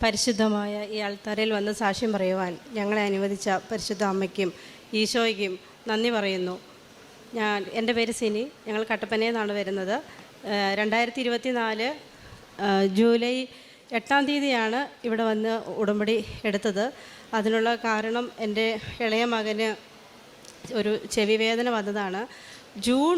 പരിശുദ്ധമായ ഈ അൾത്താരയിൽ വന്ന് സാക്ഷ്യം പറയുവാൻ ഞങ്ങളെ അനുവദിച്ച പരിശുദ്ധ അമ്മയ്ക്കും ഈശോയ്ക്കും നന്ദി പറയുന്നു. എൻ്റെ പേര് സിനി. ഞങ്ങൾ കട്ടപ്പനയിൽ നിന്നാണ് വരുന്നത്. 2024 ജൂലൈ 8-ാം തീയതിയാണ് ഇവിടെ വന്ന് ഉടമ്പടി എടുത്തത്. അതിനുള്ള കാരണം എൻ്റെ ഇളയ മകന് ഒരു ചെവി വേദന വന്നതാണ്. ജൂൺ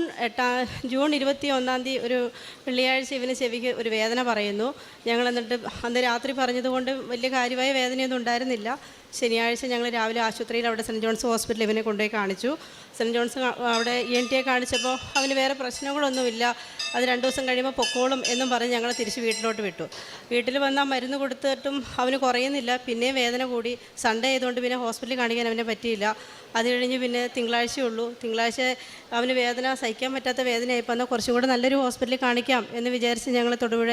21-ാം തീയതി ഒരു വെള്ളിയാഴ്ച ഇവന് ചെവിക്ക് ഒരു വേദന പറയുന്നു. ഞങ്ങൾ എന്നിട്ട് അന്ന് രാത്രി പറഞ്ഞതുകൊണ്ട് വലിയ കാര്യമായ വേദനയൊന്നും ഉണ്ടായിരുന്നില്ല. ശനിയാഴ്ച ഞങ്ങൾ രാവിലെ ആശുപത്രിയിൽ അവിടെ സെൻറ്റ് ജോൺസ് ഹോസ്പിറ്റലിൽ ഇവനെ കൊണ്ടുപോയി കാണിച്ചു. സെൻറ്റ് ജോൺസ് അവിടെ ENT കാണിച്ചപ്പോൾ അവന് വേറെ പ്രശ്നങ്ങളൊന്നുമില്ല, അത് 2 ദിവസം കഴിയുമ്പോൾ പൊക്കോളും എന്നും പറഞ്ഞ് ഞങ്ങൾ തിരിച്ച് വീട്ടിലോട്ട് വിട്ടു. വീട്ടിൽ വന്നാൽ മരുന്ന് കൊടുത്തിട്ടും അവന് കുറയുന്നില്ല. പിന്നെയും വേദന കൂടി. സൺഡേ ആയതുകൊണ്ട് പിന്നെ ഹോസ്പിറ്റലിൽ കാണിക്കാൻ അവനെ പറ്റിയില്ല. അത് കഴിഞ്ഞ് പിന്നെ തിങ്കളാഴ്ചയുള്ളൂ. തിങ്കളാഴ്ച അവന് വേദന സഹിക്കാൻ പറ്റാത്ത വേദനയായിപ്പോൾ എന്നാൽ കുറച്ചും കൂടെ നല്ലൊരു ഹോസ്പിറ്റലിൽ കാണിക്കാം എന്ന് വിചാരിച്ച് ഞങ്ങൾ തൊടുപുഴ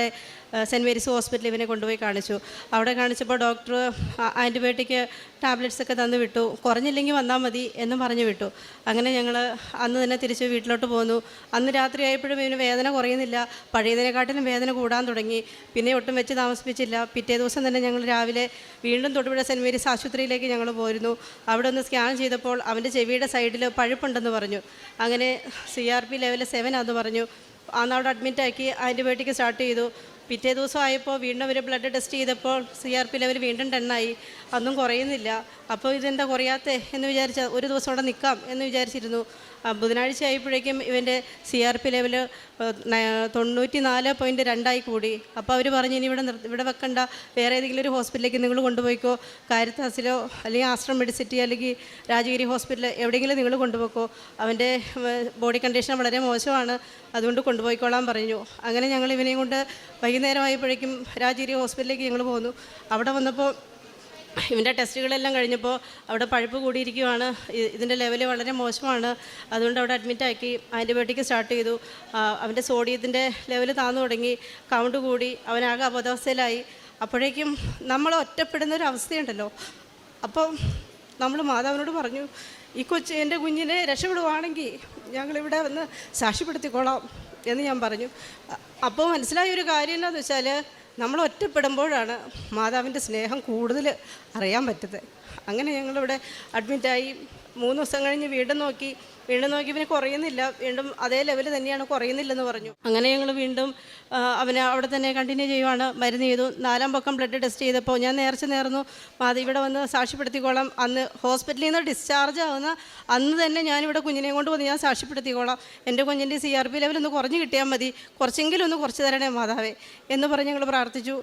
സെൻറ്റ് മേരീസ് ഹോസ്പിറ്റലിൽ ഇവനെ കൊണ്ടുപോയി കാണിച്ചു. അവിടെ കാണിച്ചപ്പോൾ ഡോക്ടർ ആൻറ്റിബയോട്ടിക് ടാബ്ലറ്റ്സ് ഒക്കെ തന്നു വിട്ടു. കുറഞ്ഞില്ലെങ്കിൽ വന്നാൽ മതി എന്നും പറഞ്ഞു വിട്ടു. അങ്ങനെ ഞങ്ങൾ അന്ന് തന്നെ തിരിച്ച് വീട്ടിലോട്ട് പോന്നു. അന്ന് രാത്രി ആയപ്പോഴും ഇവന് വേദന കുറയുന്നില്ല, പഴയതിനെക്കാട്ടിലും വേദന കൂടാൻ തുടങ്ങി. പിന്നെ ഒട്ടും വെച്ച് താമസിപ്പിച്ചില്ല. പിറ്റേ ദിവസം തന്നെ ഞങ്ങൾ രാവിലെ വീണ്ടും തൊടുപുഴ സെൻറ്റ് മേരീസ് ആശുപത്രിയിലേക്ക് ഞങ്ങൾ പോയിരുന്നു. അവിടെ ഒന്ന് സ്കാൻ ചെയ്തപ്പോൾ അവൻ്റെ ചെവിയുടെ സൈഡിൽ പഴുപ്പുണ്ടെന്ന് പറഞ്ഞു. അങ്ങനെ CRP ലെവൽ 7 ആണെന്ന് പറഞ്ഞു. അന്ന് അവിടെ അഡ്മിറ്റാക്കി ആൻറ്റിബയോട്ടിക് സ്റ്റാർട്ട് ചെയ്തു. പിറ്റേ ദിവസം ആയപ്പോൾ വീണ്ടും ഒരു ബ്ലഡ് ടെസ്റ്റ് ചെയ്തപ്പോൾ CRP ലെവൽ വീണ്ടും 10 ആയി. അന്നും കുറയുന്നില്ല. അപ്പോൾ ഇതെന്താ കുറയാത്തേ എന്ന് വിചാരിച്ച ഒരു ദിവസം അവിടെ നിൽക്കാം എന്ന് വിചാരിച്ചിരുന്നു. ബുധനാഴ്ച ആയപ്പോഴേക്കും ഇവൻ്റെ CRP ലെവൽ 94.2 കൂടി. അപ്പോൾ അവർ പറഞ്ഞു, ഇനി ഇവിടെ വെക്കണ്ട, വേറെ ഏതെങ്കിലും ഒരു ഹോസ്പിറ്റലിലേക്ക് നിങ്ങൾ കൊണ്ടുപോയിക്കോ, കാരിത്താസിലോ അല്ലെങ്കിൽ ആശ്രം മെഡിസിറ്റി അല്ലെങ്കിൽ രാജഗിരി ഹോസ്പിറ്റൽ എവിടെയെങ്കിലും നിങ്ങൾ കൊണ്ടുപോയിക്കോ, അവൻ്റെ ബോഡി കണ്ടീഷൻ വളരെ മോശമാണ്, അതുകൊണ്ട് കൊണ്ടുപോയിക്കോളാൻ പറഞ്ഞു. അങ്ങനെ ഞങ്ങൾ ഇവനെയും കൊണ്ട് വൈകുന്നേരമായപ്പോഴേക്കും രാജഗിരി ഹോസ്പിറ്റലിലേക്ക് ഞങ്ങൾ പോന്നു. അവിടെ വന്നപ്പോൾ ഇവൻ്റെ ടെസ്റ്റുകളെല്ലാം കഴിഞ്ഞപ്പോൾ അവിടെ പഴുപ്പ് കൂടിയിരിക്കുകയാണ്. ഇതിൻ്റെ ലെവൽ വളരെ മോശമാണ്. അതുകൊണ്ട് അവിടെ അഡ്മിറ്റാക്കി ആൻറ്റിബയോട്ടിക് സ്റ്റാർട്ട് ചെയ്തു. അവൻ്റെ സോഡിയത്തിൻ്റെ ലെവൽ താന്നു തുടങ്ങി, കൗണ്ട് കൂടി, അവനാകെ അബോധാവസ്ഥയിലായി. അപ്പോഴേക്കും നമ്മൾ ഒറ്റപ്പെടുന്നൊരവസ്ഥയുണ്ടല്ലോ. അപ്പം നമ്മൾ മാതാവിനോട് പറഞ്ഞു, ഈ എൻ്റെ കുഞ്ഞിനെ രക്ഷപ്പെടുവാണെങ്കിൽ ഞങ്ങളിവിടെ വന്ന് സാക്ഷ്യപ്പെടുത്തിക്കോളാം എന്ന് ഞാൻ പറഞ്ഞു. അപ്പോൾ മനസ്സിലായൊരു കാര്യം എന്താണെന്ന് വെച്ചാൽ, നമ്മൾ ഒറ്റപ്പെടുമ്പോഴാണ് മാതാവിൻ്റെ സ്നേഹം കൂടുതൽ അറിയാൻ പറ്റുന്നത്. അങ്ങനെ ഞങ്ങളിവിടെ അഡ്മിറ്റായി. 3 ദിവസം കഴിഞ്ഞ് വീണ്ടും നോക്കി പിന്നെ കുറയുന്നില്ല. വീണ്ടും അതേ ലെവൽ തന്നെയാണ്, കുറയുന്നില്ലെന്ന് പറഞ്ഞു. അങ്ങനെ ഞങ്ങൾ വീണ്ടും അവനെ അവിടെ തന്നെ കണ്ടിന്യൂ ചെയ്യുവാണ്. മരുന്ന് ചെയ്തു. 4-ാം പക്കം ബ്ലഡ് ടെസ്റ്റ് ചെയ്തപ്പോൾ ഞാൻ നേർന്നു അത് ഇവിടെ വന്ന് സാക്ഷ്യപ്പെടുത്തിക്കോളാം. അന്ന് ഹോസ്പിറ്റലിൽ നിന്ന് ഡിസ്ചാർജ് ആവുന്ന അന്ന് തന്നെ ഞാനിവിടെ കുഞ്ഞിനെ കൊണ്ട് വന്ന് ഞാൻ സാക്ഷ്യപ്പെടുത്തിക്കോളാം. എൻ്റെ കുഞ്ഞിൻ്റെ CRP ലെവൽ ഒന്ന് കുറഞ്ഞ് കിട്ടിയാൽ മതി, കുറച്ചെങ്കിലും ഒന്ന് കുറച്ച് തരണേ മാതാവേ എന്ന് പറഞ്ഞ് ഞങ്ങൾ പ്രാർത്ഥിച്ചു.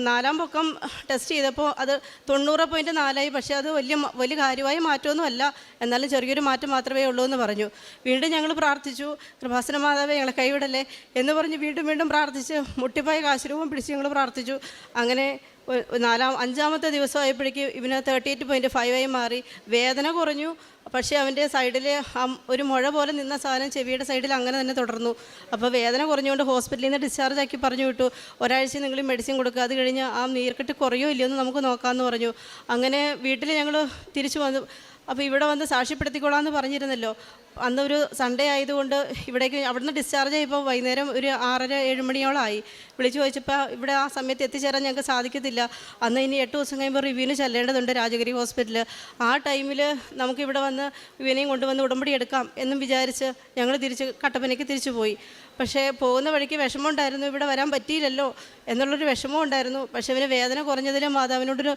4-ാം പക്കം ടെസ്റ്റ് ചെയ്തപ്പോൾ അത് 90.4 ആയി. പക്ഷേ അത് വലിയ കാര്യമായ മാറ്റമൊന്നും അല്ല, എന്നാലും ചെറിയൊരു മാറ്റം മാത്രമേ ഉള്ളൂ എന്ന് പറഞ്ഞു. വീണ്ടും ഞങ്ങൾ പ്രാർത്ഥിച്ചു, കൃപാസന മാതാവേ ഞങ്ങളെ കൈവിടല്ലേ എന്ന് പറഞ്ഞ് വീണ്ടും പ്രാർത്ഥിച്ച് മുട്ടിപ്പായ കാശുരൂപം പിടിച്ച് ഞങ്ങൾ പ്രാർത്ഥിച്ചു. അങ്ങനെ 5-ാമത്തെ ദിവസം ആയപ്പോഴേക്കും ഇവന് 38.5 ആയി മാറി. വേദന കുറഞ്ഞു. പക്ഷേ അവൻ്റെ സൈഡിൽ ഒരു മുഴ പോലെ നിന്ന സാധനം ചെവിയുടെ സൈഡിൽ അങ്ങനെ തന്നെ തുടർന്നു. അപ്പോൾ വേദന കുറഞ്ഞുകൊണ്ട് ഹോസ്പിറ്റലിൽ നിന്ന് ഡിസ്ചാർജ് ആക്കി പറഞ്ഞു വിട്ടു. ഒരാഴ്ച നിങ്ങൾ മെഡിസിൻ കൊടുക്കുക, അത് കഴിഞ്ഞ് ആ നീർക്കെട്ട് കുറയോ ഇല്ലയോ എന്ന് നമുക്ക് നോക്കാമെന്ന് പറഞ്ഞു. അങ്ങനെ വീട്ടിൽ ഞങ്ങൾ തിരിച്ചു വന്നു. അപ്പോൾ ഇവിടെ വന്ന് സാക്ഷ്യപ്പെടുത്തിക്കോളാമെന്ന് പറഞ്ഞിരുന്നല്ലോ. അന്നൊരു സൺഡേ ആയതുകൊണ്ട് ഇവിടേക്ക് അവിടുന്ന് ഡിസ്ചാർജ് ആയപ്പോൾ വൈകുന്നേരം ഒരു 6:30-7 മണിയോളമായി. വിളിച്ചു ചോദിച്ചപ്പോൾ ഇവിടെ ആ സമയത്ത് എത്തിച്ചേരാൻ ഞങ്ങൾക്ക് സാധിക്കത്തില്ല, അന്ന് ഇനി 8 ദിവസം കഴിയുമ്പോൾ റിവ്യൂവിന് ചെല്ലേണ്ടതുണ്ട് രാജഗിരി ഹോസ്പിറ്റലിൽ. ആ ടൈമിൽ നമുക്കിവിടെ വന്ന് ഇവനെയും കൊണ്ടുവന്ന് ഉടമ്പടി എടുക്കാം എന്നും വിചാരിച്ച് ഞങ്ങൾ കട്ടപ്പനയ്ക്ക് തിരിച്ചു പോയി. പക്ഷേ പോകുന്ന വഴിക്ക് വിഷമമുണ്ടായിരുന്നു, ഇവിടെ വരാൻ പറ്റിയില്ലല്ലോ എന്നുള്ളൊരു വിഷമം ഉണ്ടായിരുന്നു. പക്ഷേ ഇവന് വേദന കുറഞ്ഞതിന് മാതാവിനോടൊരു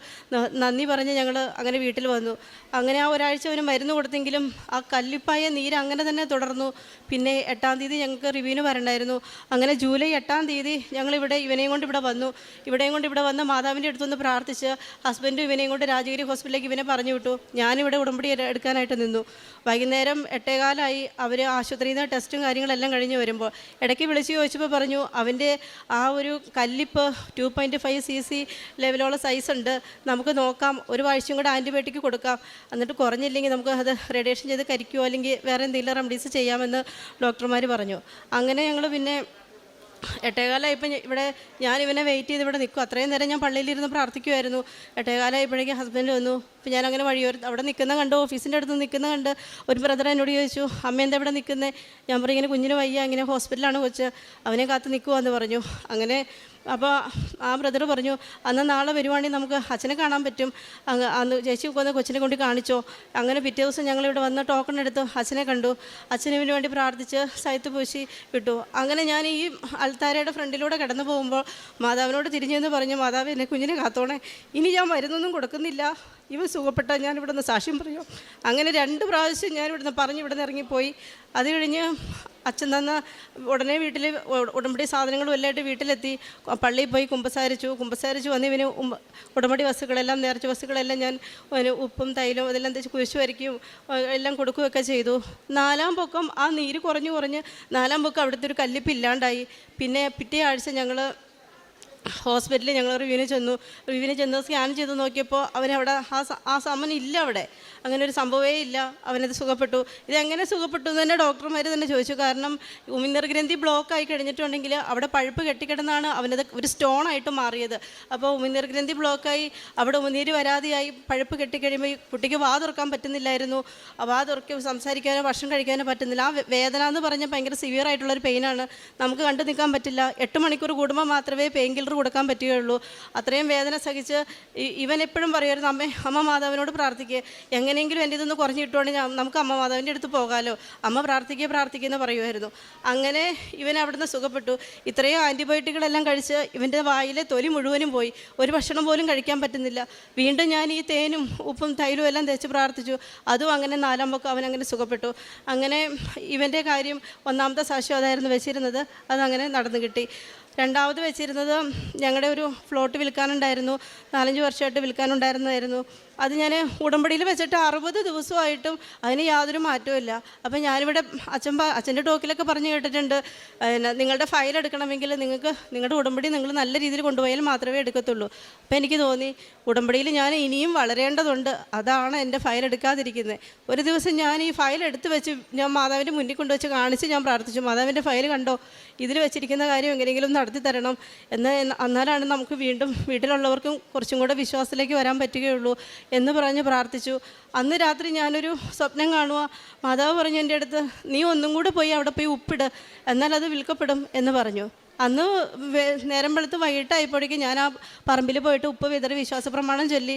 നന്ദി പറഞ്ഞ് ഞങ്ങൾ അങ്ങനെ വീട്ടിൽ വന്നു. അങ്ങനെ ആ ഒരാഴ്ച അവന് മരുന്ന് കൊടുത്തെങ്കിലും ആ കല്ലിപ്പായ നീര് അങ്ങനെ തന്നെ തുടർന്നു. പിന്നെ 8-ാം തീയതി ഞങ്ങൾക്ക് റിവ്യൂവിന് വരണ്ടായിരുന്നു. അങ്ങനെ ജൂലൈ 8-ാം തീയതി ഞങ്ങളിവിടെ ഇവനെയും കൊണ്ട് ഇവിടെ വന്നു. ഇവിടെ വന്ന് മാതാവിൻ്റെ അടുത്തൊന്ന് പ്രാർത്ഥിച്ച് ഹസ്ബൻഡും ഇവനെയും കൊണ്ട് രാജഗിരി ഹോസ്പിറ്റലിലേക്ക് ഇവനെ പറഞ്ഞു വിട്ടു. ഞാനിവിടെ ഉടമ്പടി എടുക്കാനായിട്ട് നിന്നു. വൈകുന്നേരം 8:15 ആയി. അവർ ആശുപത്രിയിൽ നിന്ന് ടെസ്റ്റും കാര്യങ്ങളെല്ലാം കഴിഞ്ഞ് വരുമ്പോൾ ഇടയ്ക്ക് വിളിച്ച് ചോദിച്ചപ്പോൾ പറഞ്ഞു, അവൻ്റെ ആ ഒരു കല്ലിപ്പ് 2.5 cc ലെവലോളം സൈസ് ഉണ്ട്, നമുക്ക് നോക്കാം, ഒരു ആഴ്ചയും കൂടെ ആൻറ്റിബയോട്ടിക് കൊടുക്കാം, എന്നിട്ട് കുറഞ്ഞില്ലെങ്കിൽ നമുക്ക് അത് റേഡിയേഷൻ ചെയ്ത് കരിക്കുകയോ അല്ലെങ്കിൽ വേറെ എന്തെങ്കിലും റെമഡീസ് ചെയ്യാമെന്ന് ഡോക്ടർമാർ പറഞ്ഞു. അങ്ങനെ ഞങ്ങൾ പിന്നെ 8:15 ഇപ്പം ഇവിടെ ഞാനിവനെ വെയിറ്റ് ചെയ്ത് ഇവിടെ നിൽക്കും. അത്രയും നേരം ഞാൻ പള്ളിയിലിരുന്ന് പ്രാർത്ഥിക്കുമായിരുന്നു. 8:15 ആയപ്പോഴേക്കും ഹസ്ബൻഡ് വന്നു. അപ്പോൾ ഞാനങ്ങനെ അവിടെ നിൽക്കുന്ന കണ്ട്, ഓഫീസിൻ്റെ അടുത്ത് നിൽക്കുന്ന കണ്ട് ഒരു ബ്രദർ എന്നോട് ചോദിച്ചു, അമ്മ എന്താ ഇവിടെ നിൽക്കുന്നത്? ഞാൻ പറയും, ഇങ്ങനെ കുഞ്ഞിന് വയ്യ, ഇങ്ങനെ ഹോസ്പിറ്റലാണ് കൊച്ച്, അവനെ കാത്ത് നിൽക്കുവാന്ന് പറഞ്ഞു. അങ്ങനെ അപ്പോൾ ആ ബ്രദർ പറഞ്ഞു, അന്ന് നാളെ വരുവാണെങ്കിൽ നമുക്ക് അച്ഛനെ കാണാൻ പറ്റും, അന്ന് ചേച്ചി വന്ന് കൊച്ചിനെ കൊണ്ട് കാണിച്ചോ. അങ്ങനെ പിറ്റേ ദിവസം ഞങ്ങളിവിടെ വന്ന് ടോക്കൺ എടുത്ത് അച്ഛനെ കണ്ടു. അച്ഛന് വേണ്ടി പ്രാർത്ഥിച്ച് സൈത്ത് പൂശി വിട്ടു. അങ്ങനെ ഞാൻ ഈ അൾത്താരയുടെ ഫ്രണ്ടിലൂടെ കടന്നു പോകുമ്പോൾ മാതാവിനോട് തിരിഞ്ഞെന്ന് പറഞ്ഞു, മാതാവ് എന്നെ കുഞ്ഞിനെ കാത്തോണേ, ഇനി ഞാൻ മരുന്നൊന്നും കൊടുക്കുന്നില്ല, ഇവൻ സുഖപ്പെട്ടാൽ ഞാൻ ഇവിടെ നിന്ന് സാക്ഷ്യം പറയും. അങ്ങനെ 2 പ്രാവശ്യം ഞാൻ ഇവിടുന്ന് പറഞ്ഞ് ഇവിടെ നിന്ന് ഇറങ്ങിപ്പോയി. അത് കഴിഞ്ഞ് അച്ഛൻ തന്ന ഉടനെ വീട്ടിൽ ഉടമ്പടി സാധനങ്ങളും എല്ലാം ആയിട്ട് വീട്ടിലെത്തി. പള്ളിയിൽ പോയി കുമ്പസാരിച്ചു വന്ന് ഇവന് ഉടമ്പടി വസ്തുക്കളെല്ലാം, നേർച്ച വസ്തുക്കളെല്ലാം ഞാൻ ഉപ്പും തൈലവും അതെല്ലാം തേച്ച് കുരിശ് വരയ്ക്കും എല്ലാം കൊടുക്കുകയൊക്കെ ചെയ്തു. 4-ാം പൊക്കം ആ നീര് കുറഞ്ഞ് 4-ാം പൊക്കം അവിടുത്തെ ഒരു കല്ലിപ്പ് ഇല്ലാണ്ടായി. പിന്നെ പിറ്റേ ആഴ്ച ഞങ്ങൾ ഹോസ്പിറ്റലിൽ ഞങ്ങൾ റിവ്യൂവിന് ചെന്ന് സ്കാൻ ചെയ്ത് നോക്കിയപ്പോൾ അവനവിടെ ആ സമൻ ഇല്ല, അവിടെ അങ്ങനെ ഒരു സംഭവമേ ഇല്ല. അവനത് സുഖപ്പെട്ടു. ഇതെങ്ങനെ സുഖപ്പെട്ടു എന്ന് തന്നെ ഡോക്ടർമാർ തന്നെ ചോദിച്ചു. കാരണം ഉമിനീർ ഗ്രന്ഥി ബ്ലോക്കായി കഴിഞ്ഞിട്ടുണ്ടെങ്കിൽ അവിടെ പഴുപ്പ് കെട്ടിക്കിടന്നാണ് അവനത് ഒരു സ്റ്റോണായിട്ട് മാറിയത്. അപ്പോൾ ഉമിനീർ ഗ്രന്ഥി ബ്ലോക്കായി അവിടെ ഉമിനീര് വരാതെയായി പഴുപ്പ് കെട്ടിക്കഴിയുമ്പോൾ ഈ കുട്ടിക്ക് വാ തുറക്കാൻ പറ്റുന്നില്ലായിരുന്നു. വാ തുറക്കി സംസാരിക്കാനോ ഭക്ഷണം കഴിക്കാനോ പറ്റുന്നില്ല. ആ വേദന എന്ന് പറഞ്ഞാൽ ഭയങ്കര സിവിയർ ആയിട്ടുള്ളൊരു പെയിനാണ്, നമുക്ക് കണ്ടു നിൽക്കാൻ പറ്റില്ല. 8 മണിക്കൂർ കൂടുമ്പോൾ മാത്രമേ പെയിൻ കില്ലർ കൊടുക്കാൻ പറ്റുകയുള്ളൂ. അത്രയും വേദന സഹിച്ച് ഇവൻ എപ്പോഴും പറയുമായിരുന്നു, അമ്മ മാതാവിനോട് പ്രാർത്ഥിക്കുക, എങ്ങനെയെങ്കിലും എൻ്റെ ഇതൊന്ന് കുറഞ്ഞ് കിട്ടുവാണെങ്കിൽ നമുക്ക് അമ്മ മാതാവിൻ്റെ അടുത്ത് പോകാമല്ലോ, അമ്മ പ്രാർത്ഥിക്കുക പറയുമായിരുന്നു. അങ്ങനെ ഇവൻ അവിടുന്ന് സുഖപ്പെട്ടു. ഇത്രയും ആൻറ്റിബയോട്ടിക്കുകളെല്ലാം കഴിച്ച് ഇവൻ്റെ വായിലെ തൊലി മുഴുവനും പോയി, ഒരു ഭക്ഷണം പോലും കഴിക്കാൻ പറ്റുന്നില്ല. വീണ്ടും ഞാൻ ഈ തേനും ഉപ്പും തൈലും എല്ലാം തേച്ച് പ്രാർത്ഥിച്ചു. അതും അങ്ങനെ 4-ാം പൊക്കം അവൻ അങ്ങനെ സുഖപ്പെട്ടു. അങ്ങനെ ഇവൻ്റെ കാര്യം 1-ാമത്തെ സാക്ഷ്യം അതായിരുന്നു വെച്ചിരുന്നത്, അതങ്ങനെ നടന്നു കിട്ടി. 2ാമത് വെച്ചിരുന്നത് ഞങ്ങളുടെ ഒരു ഫ്ലോട്ട് വിൽക്കാനുണ്ടായിരുന്നു, 4-5 വർഷമായിട്ട് വിൽക്കാനുണ്ടായിരുന്നതായിരുന്നു. അത് ഞാൻ ഉടമ്പടിയിൽ വെച്ചിട്ട് 60 ദിവസമായിട്ടും അതിന് യാതൊരു മാറ്റവും ഇല്ല. അപ്പം ഞാനിവിടെ അച്ഛൻ്റെ ടോക്കിലൊക്കെ പറഞ്ഞു കേട്ടിട്ടുണ്ട്, നിങ്ങളുടെ ഫയൽ എടുക്കണമെങ്കിൽ നിങ്ങളുടെ ഉടമ്പടി നിങ്ങൾ നല്ല രീതിയിൽ കൊണ്ടുപോയാൽ മാത്രമേ എടുക്കത്തുള്ളൂ. അപ്പോൾ എനിക്ക് തോന്നി ഉടമ്പടിയിൽ ഞാൻ ഇനിയും വളരേണ്ടതുണ്ട്, അതാണ് എൻ്റെ ഫയൽ എടുക്കാതിരിക്കുന്നത്. ഒരു ദിവസം ഞാൻ ഈ ഫയൽ എടുത്ത് വെച്ച് ഞാൻ മാതാവിൻ്റെ മുന്നിൽ കൊണ്ടുവച്ച് കാണിച്ച് ഞാൻ പ്രാർത്ഥിച്ചു, മാതാവിൻ്റെ ഫയൽ കണ്ടോ, ഇതിൽ വെച്ചിരിക്കുന്ന കാര്യം എങ്ങനെയെങ്കിലും നടത്തി തരണം എന്നാലാണ് നമുക്ക് വീണ്ടും വീട്ടിലുള്ളവർക്കും കുറച്ചും കൂടെ വിശ്വാസത്തിലേക്ക് വരാൻ പറ്റുകയുള്ളൂ എന്ന് പറഞ്ഞ് പ്രാർത്ഥിച്ചു. അന്ന് രാത്രി ഞാനൊരു സ്വപ്നം കാണുക, മാതാവ് പറഞ്ഞു എൻ്റെ അടുത്ത്, നീ ഒന്നും കൂടെ പോയി അവിടെ പോയി ഉപ്പിട്, എന്നാൽ അത് വിൽക്കപ്പെടും എന്ന് പറഞ്ഞു. അന്ന് നേരം വെളുത്ത് വൈകിട്ടായപ്പോഴേക്കും ഞാൻ ആ പറമ്പിൽ പോയിട്ട് ഉപ്പ് വിതറി വിശ്വാസ പ്രമാണം ചൊല്ലി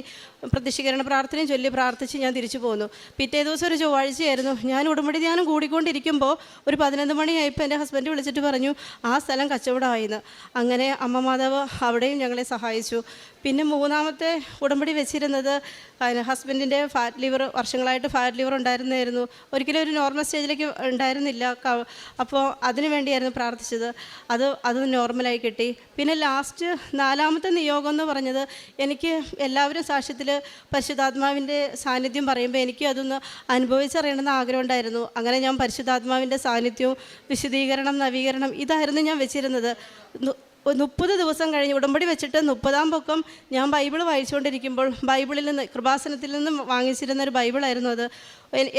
പ്രതിഷ്ഠീകരണ പ്രാർത്ഥനയും ചൊല്ലി പ്രാർത്ഥിച്ച് ഞാൻ തിരിച്ചു പോന്നു. പിറ്റേ ദിവസം ഒരു ചൊവ്വാഴ്ചയായിരുന്നു. ഞാൻ ഉടമ്പടി ധ്യാനം കൂടിക്കൊണ്ടിരിക്കുമ്പോൾ ഒരു 11 മണിയായപ്പോൾ എൻ്റെ ഹസ്ബൻഡ് വിളിച്ചിട്ട് പറഞ്ഞു ആ സ്ഥലം കച്ചവടമായിന്ന്. അങ്ങനെ അമ്മ മാതാവ് അവിടെയും ഞങ്ങളെ സഹായിച്ചു. പിന്നെ 3-ാമത്തെ ഉടമ്പടി വെച്ചിരുന്നത് ഹസ്ബൻഡിൻ്റെ വർഷങ്ങളായിട്ട് ഫാറ്റ് ലിവർ ഉണ്ടായിരുന്നായിരുന്നു. ഒരിക്കലും ഒരു നോർമൽ സ്റ്റേജിലേക്ക് ഉണ്ടായിരുന്നില്ല. അപ്പോൾ അതിനു വേണ്ടിയായിരുന്നു പ്രാർത്ഥിച്ചത്. അത് നോർമലായി കിട്ടി. പിന്നെ ലാസ്റ്റ് 4-ാമത്തെ നിയോഗം എന്ന് പറഞ്ഞത്, എനിക്ക് എല്ലാവരും സാക്ഷ്യത്തിൽ പരിശുദ്ധാത്മാവിൻ്റെ സാന്നിധ്യം പറയുമ്പോൾ എനിക്ക് അതൊന്ന് അനുഭവിച്ചറിയണമെന്ന് ആഗ്രഹം ഉണ്ടായിരുന്നു. അങ്ങനെ ഞാൻ പരിശുദ്ധാത്മാവിൻ്റെ സാന്നിധ്യവും വിശദീകരണം, നവീകരണം ഇതായിരുന്നു ഞാൻ വെച്ചിരുന്നത്. 30 ദിവസം കഴിഞ്ഞ് ഉടമ്പടി വെച്ചിട്ട് 30-ാം പൊക്കം ഞാൻ ബൈബിൾ വായിച്ചുകൊണ്ടിരിക്കുമ്പോൾ ബൈബിളിൽ നിന്ന് കൃപാസനത്തിൽ നിന്നും വാങ്ങിച്ചിരുന്ന ഒരു ബൈബിളായിരുന്നു അത്.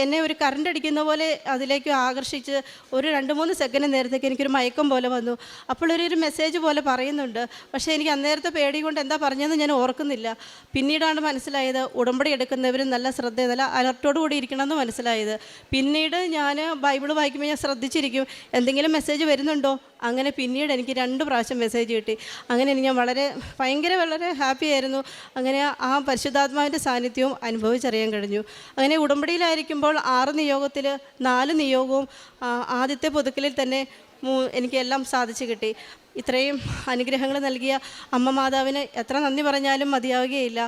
എന്നെ ഒരു കറണ്ട് അടിക്കുന്ന പോലെ അതിലേക്ക് ആകർഷിച്ച് ഒരു 2-3 സെക്കൻഡ് നേരത്തേക്ക് എനിക്കൊരു മയക്കം പോലെ വന്നു. അപ്പോൾ ഒരു മെസ്സേജ് പോലെ പറയുന്നുണ്ട്. പക്ഷേ എനിക്ക് അന്നേരത്തെ പേടി കൊണ്ട് എന്താ പറഞ്ഞതെന്ന് ഞാൻ ഓർക്കുന്നില്ല. പിന്നീടാണ് മനസ്സിലായത് ഉടമ്പടി എടുക്കുന്നവരും നല്ല നല്ല അലർട്ടോടു കൂടി ഇരിക്കണമെന്ന് മനസ്സിലായത്. പിന്നീട് ഞാൻ ബൈബിൾ വായിക്കുമ്പോൾ ഞാൻ ശ്രദ്ധിച്ചിരിക്കും എന്തെങ്കിലും മെസ്സേജ് വരുന്നുണ്ടോ. അങ്ങനെ പിന്നീട് എനിക്ക് 2 പ്രാവശ്യം മെസ്സേജ് കിട്ടി. അങ്ങനെ ഞാൻ വളരെ ഹാപ്പി ആയിരുന്നു. അങ്ങനെ ആ പരിശുദ്ധാത്മാവിൻ്റെ സാന്നിധ്യവും അനുഭവിച്ചറിയാൻ കഴിഞ്ഞു. അങ്ങനെ ഉടമ്പടിയിലായിരിക്കുമ്പോൾ 6 നിയോഗത്തിൽ 4 നിയോഗവും ആദ്യത്തെ പുതുക്കലിൽ തന്നെ എനിക്കെല്ലാം സാധിച്ചു കിട്ടി. ഇത്രയും അനുഗ്രഹങ്ങൾ നൽകിയ അമ്മ മാതാവിന് എത്ര നന്ദി പറഞ്ഞാലും മതിയാവുകയില്ല.